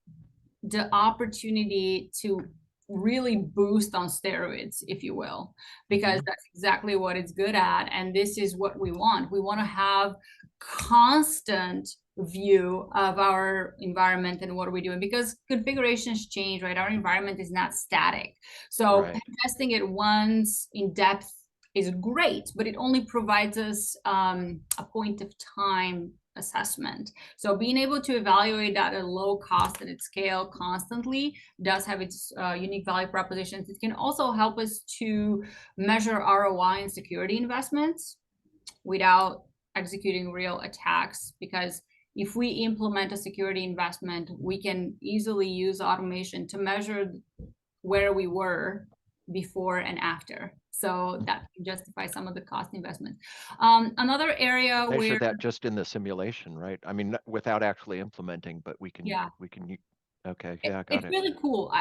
the opportunity to really boost on steroids, if you will, because Mhm. that's exactly what it's good at. And this is what we want. We want to have constant view of our environment and what are we doing, because configurations change, right? Our environment is not static. So Right. testing it once in depth is great, but it only provides us a point of time assessment. So being able to evaluate that at low cost and at scale constantly does have its unique value propositions. It can also help us to measure ROI in security investments without executing real attacks, because if we implement a security investment, we can easily use automation to measure where we were before and after. So that can justify some of the cost investments. Another area Measure where, that just in the simulation, right? I mean, without actually implementing, but yeah, okay, yeah, got it's it. really cool.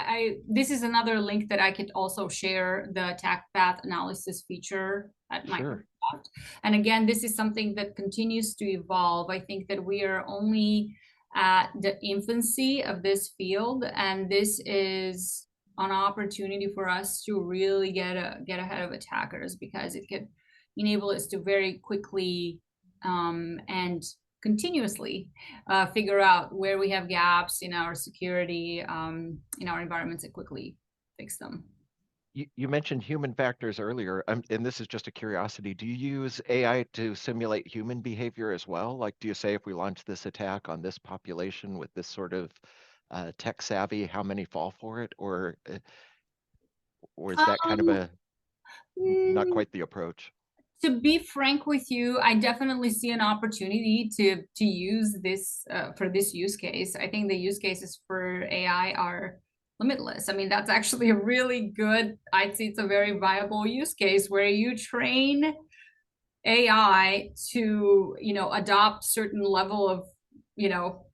This is another link that I could also share, the attack path analysis feature at Sure. Microsoft. And again, this is something that continues to evolve. I think that we are only at the infancy of this field, and this is an opportunity for us to really get ahead of attackers, because it could enable us to very quickly and continuously figure out where we have gaps in our security, in our environments, and quickly fix them. You mentioned human factors earlier, and this is just a curiosity. Do you use AI to simulate human behavior as well? Like, do you say if we launch this attack on this population with this sort of tech savvy, how many fall for it? Or is that kind of Um, a not mm, quite the approach? to be frank with you, I definitely see an opportunity to use this for this use case. I think the use cases for AI are limitless. I mean, that's actually a really good, I'd say it's a very viable use case where you train AI to, adopt certain level of, you know,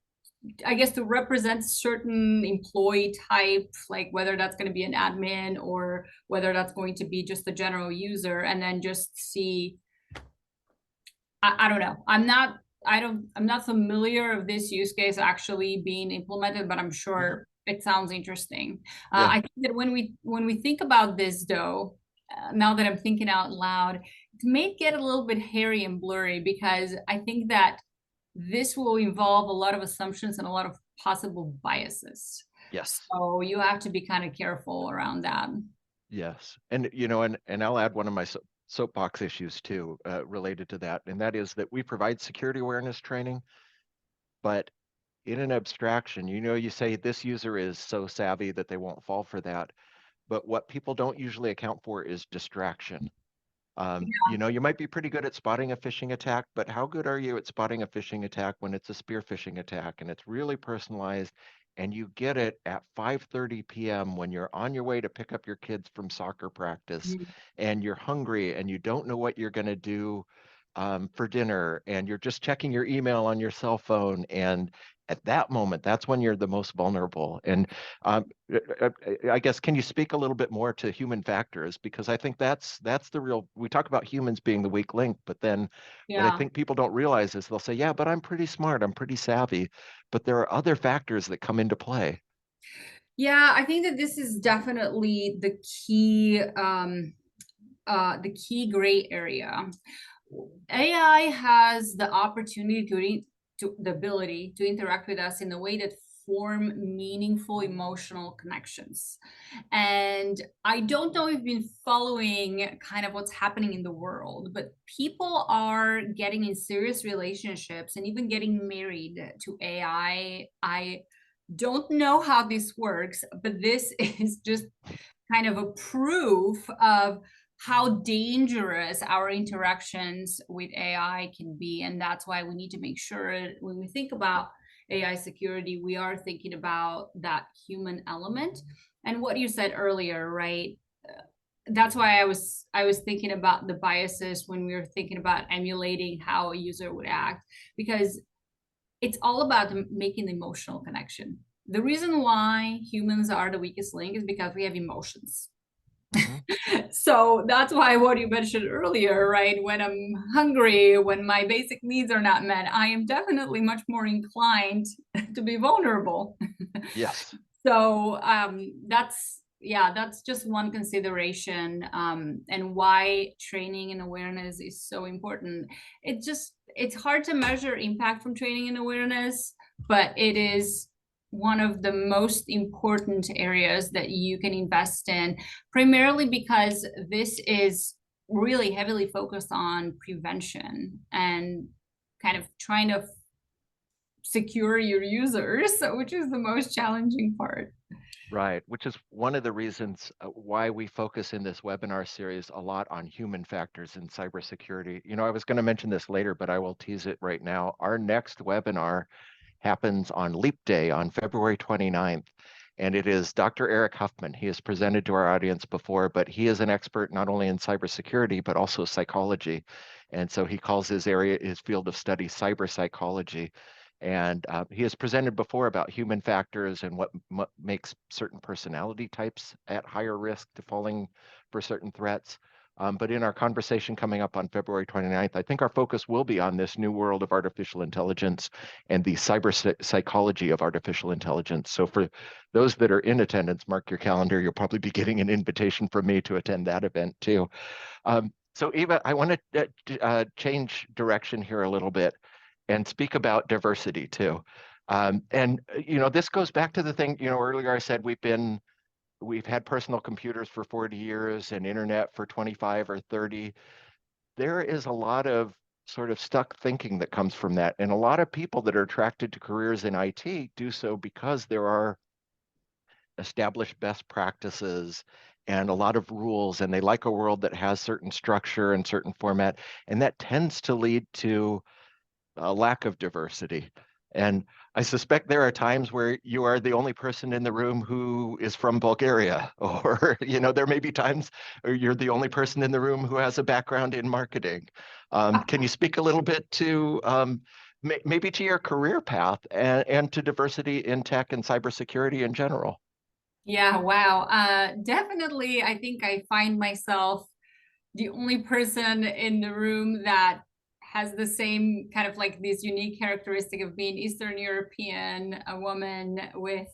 I guess to represent certain employee type, like whether that's going to be an admin or whether that's going to be just a general user, and then just see. I don't know. I'm not familiar of this use case actually being implemented, but I'm Mhm. sure it sounds interesting. Yeah. I think that when we think about this though, now that I'm thinking out loud, it may get a little bit hairy and blurry, because I think that this will involve a lot of assumptions and a lot of possible biases. Yes. So you have to be kind of careful around that. Yes. And I'll add one of my soapbox issues too, related to that, and that is that we provide security awareness training, but in an abstraction, you say this user is so savvy that they won't fall for that. But what people don't usually account for is distraction. You might be pretty good at spotting a phishing attack, but how good are you at spotting a phishing attack when it's a spear phishing attack and it's really personalized and you get it at 5:30 p.m. when you're on your way to pick up your kids from soccer practice Mhm. and you're hungry and you don't know what you're going to do for dinner and you're just checking your email on your cell phone and at that moment, that's when you're the most vulnerable. And I guess, can you speak a little bit more to human factors? Because I think that's the real, we talk about humans being the weak link, but then what I Yeah. think people don't realize is they'll say, yeah, but I'm pretty smart, I'm pretty savvy, but there are other factors that come into play. Yeah, I think that this is definitely the key gray area. AI has the opportunity to the ability to interact with us in a way that form meaningful emotional connections. And I don't know if you've been following kind of what's happening in the world, but people are getting in serious relationships and even getting married to AI. I don't know how this works, but this is just kind of a proof of how dangerous our interactions with AI can be. And that's why we need to make sure when we think about AI security, we are thinking about that human element. And what you said earlier, right? That's why I was thinking about the biases when we were thinking about emulating how a user would act, because it's all about making the emotional connection. The reason why humans are the weakest link is because we have emotions. Hmm. So that's why what you mentioned earlier, right? When I'm hungry, when my basic needs are not met, I am definitely much more inclined to be vulnerable. Yes. So that's just one consideration, and why training and awareness is so important. It's hard to measure impact from training and awareness, but it is one of the most important areas that you can invest in, primarily because this is really heavily focused on prevention and kind of trying to secure your users, which is the most challenging part. Right, which is one of the reasons why we focus in this webinar series a lot on human factors in cybersecurity. You know, I was going to mention this later, but I will tease it right now. Our next webinar happens on Leap Day on February 29th, and it is Dr. Eric Huffman. He has presented to our audience before, but he is an expert not only in cybersecurity, but also psychology. And so he calls his area, his field of study, cyber psychology. And he has presented before about human factors and what makes certain personality types at higher risk to falling for certain threats. But in our conversation coming up on February 29th, I think our focus will be on this new world of artificial intelligence and the psychology of artificial intelligence. So for those that are in attendance, mark your calendar. You'll probably be getting an invitation from me to attend that event too. So Eva, I want to change direction here a little bit and speak about diversity too. And you know, this goes back to the thing, you know, earlier I said we've had personal computers for 40 years and internet for 25 or 30. There is a lot of sort of stuck thinking that comes from that. And a lot of people that are attracted to careers in IT do so because there are established best practices and a lot of rules, and they like a world that has certain structure and certain format. And that tends to lead to a lack of diversity. And I suspect there are times where you are the only person in the room who is from Bulgaria, or you know, there may be times where you're the only person in the room who has a background in marketing. Can you speak a little bit to maybe to your career path and to diversity in tech and cybersecurity in general? Yeah, wow. Definitely, I think I find myself the only person in the room that has the same kind of like this unique characteristic of being Eastern European, a woman with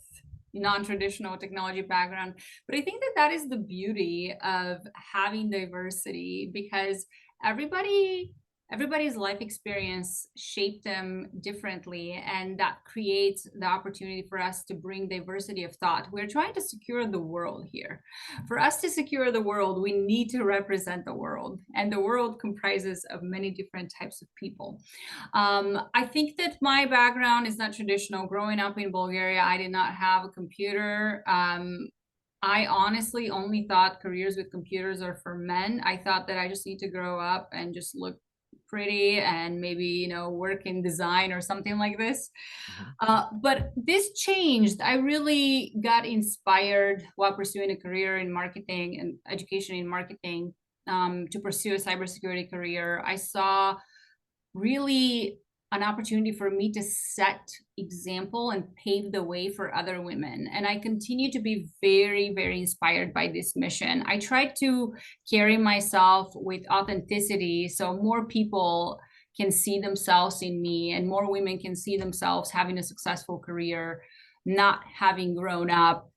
non-traditional technology background. But I think that that is the beauty of having diversity, because everybody everybody's life experience shaped them differently, and that creates the opportunity for us to bring diversity of thought. We're trying to secure the world here. For us to secure the world, we need to represent the world, and the world comprises of many different types of people. I think that my background is not traditional. Growing up in Bulgaria, I did not have a computer. I honestly only thought careers with computers are for men. I thought that I just need to grow up and just look pretty and maybe, work in design or something like this. Mhm. But this changed. I really got inspired while pursuing a career in marketing and education in marketing, to pursue a cybersecurity career. I saw really an opportunity for me to set example and pave the way for other women. And I continue to be very, very inspired by this mission. I try to carry myself with authenticity so more people can see themselves in me and more women can see themselves having a successful career, not having grown up,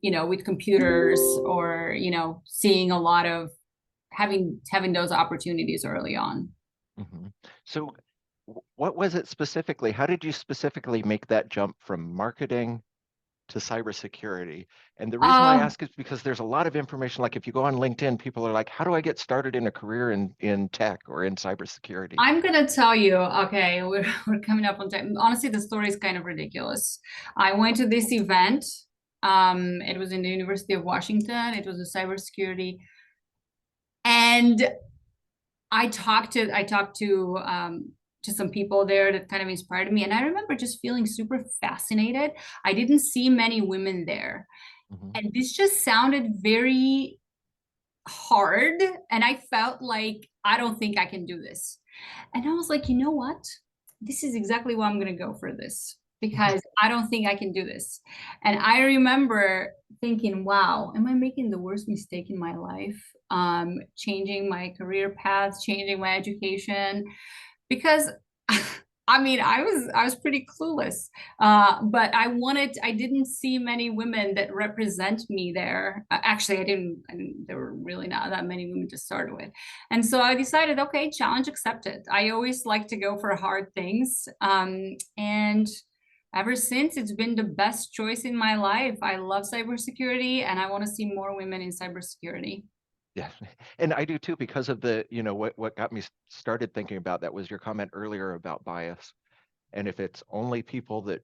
with computers or, seeing a lot of having those opportunities early on. Mhm. So what was it specifically? How did you specifically make that jump from marketing to cybersecurity? And the reason I Um, ask is because there's a lot of information. Like if you go on LinkedIn, people are like, how do I get started in a career in tech or in cybersecurity? I'm gonna tell you, okay, we're coming up on time. Honestly, the story is kind of ridiculous. I went to this event. It was in the University of Washington. It was a cybersecurity, and I talked to some people there that kind of inspired me, and I remember just feeling super fascinated. I didn't see many women there, Mhm. and this just sounded very hard, and I felt like I don't think I can do this. And I was like, you know what? This is exactly why I'm going to go for this because I don't think I can do this. And I remember thinking, wow, am I making the worst mistake in my life? Changing my career path, changing my education, because I mean, I was pretty clueless, but I didn't see many women that represent me there. Actually, there were really not that many women to start with, and so I decided, okay, challenge accepted. I always like to go for hard things, and ever since, it's been the best choice in my life. I love cybersecurity, and I want to see more women in cybersecurity. Yeah, and I do too because of what got me started thinking about that was your comment earlier about bias. And if it's only people that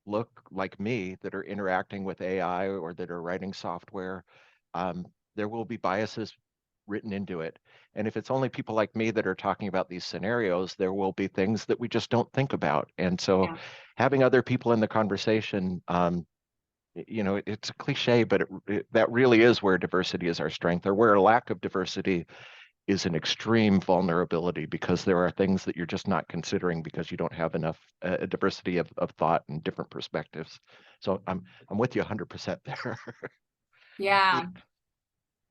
look like me that are interacting with AI or that are writing software, um, there will be biases written into it. And if it's only people like me that are talking about these scenarios, there will be things that we just don't think about. And so Yeah. having other people in the conversation, it's a cliche, but that really is where diversity is our strength, or where a lack of diversity is an extreme vulnerability because there are things that you're just not considering because you don't have enough diversity of thought and different perspectives. So I'm with you 100% there. Yeah.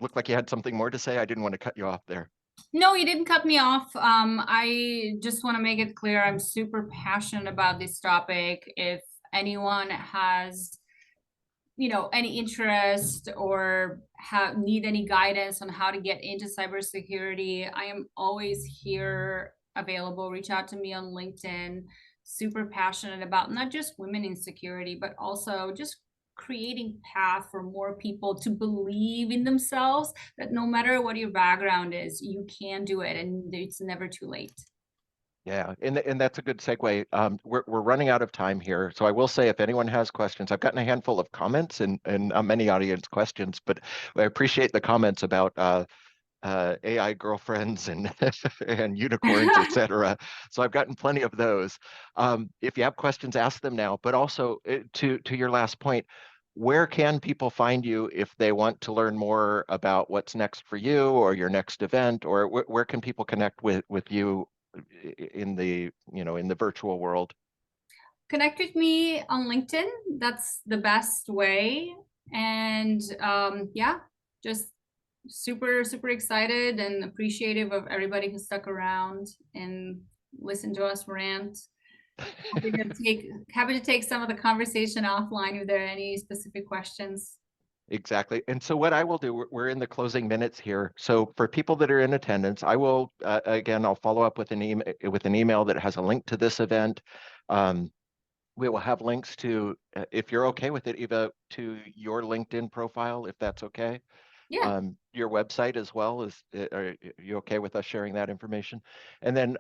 Looked like you had something more to say. I didn't want to cut you off there. No, you didn't cut me off. I just want to make it clear I'm super passionate about this topic. If anyone has, any interest or need any guidance on how to get into cybersecurity, I am always here available. Reach out to me on LinkedIn. Super passionate about not just women in security, but also just creating path for more people to believe in themselves, that no matter what your background is, you can do it and it's never too late. Yeah, and that's a good segue. We're running out of time here, so I will say if anyone has questions, I've gotten a handful of comments and many audience questions, but I appreciate the comments about AI girlfriends and and unicorns, etc. So I've gotten plenty of those. If you have questions, ask them now. But also to your last point, where can people find you if they want to learn more about what's next for you or your next event, or where can people connect with you in the virtual world? Connect with me on LinkedIn. That's the best way. And yeah, just super, super excited and appreciative of everybody who stuck around and listened to us rant. Happy to take some of the conversation offline if there are any specific questions. Exactly. And so what I will do, we're in the closing minutes here. So for people that are in attendance, I will, again, I'll follow up with an email that has a link to this event. Um, we will have links to, if you're okay with it, Eva, to your LinkedIn profile, if that's okay. Yeah. Your website as well. Are you okay with us sharing that information? And then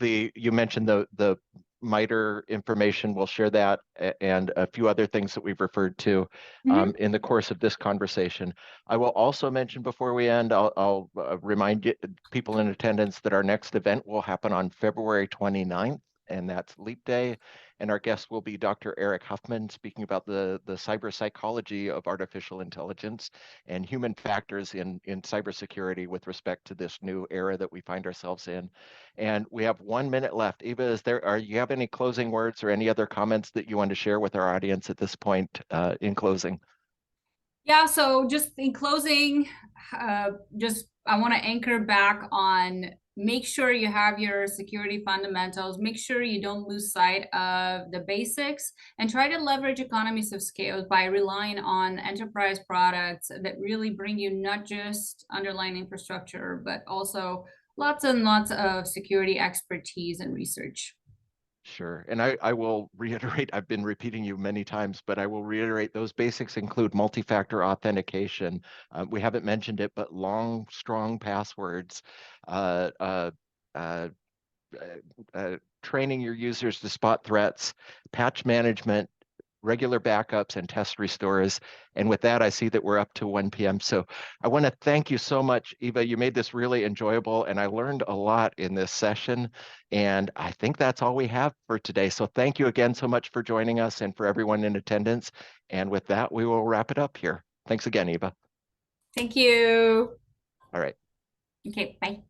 you mentioned the MITRE information. We'll share that and a few other things that we've referred to Mhm. in the course of this conversation. I will also mention before we end, I'll remind people in attendance that our next event will happen on February 29th and that's Leap Day. And our guest will be Dr. Eric Huffman, speaking about the cyber psychology of artificial intelligence and human factors in cybersecurity with respect to this new era that we find ourselves in. And we have 1 minute left. Eva, you have any closing words or any other comments that you want to share with our audience at this point in closing? Yeah, so just in closing, just I want to anchor back on make sure you have your security fundamentals, make sure you don't lose sight of the basics, and try to leverage economies of scale by relying on enterprise products that really bring you not just underlying infrastructure, but also lots and lots of security expertise and research. Sure. And I will reiterate, I've been repeating you many times, but I will reiterate those basics include multi-factor authentication. We haven't mentioned it, but long, strong passwords, uh, uh, uh, training your users to spot threats, patch management, regular backups, and test restores. And with that, I see that we're up to 1 p.m. So I want to thank you so much, Eva. You made this really enjoyable, and I learned a lot in this session. And I think that's all we have for today. So thank you again so much for joining us and for everyone in attendance. And with that, we will wrap it up here. Thanks again, Eva. Thank you. All right. Okay, bye.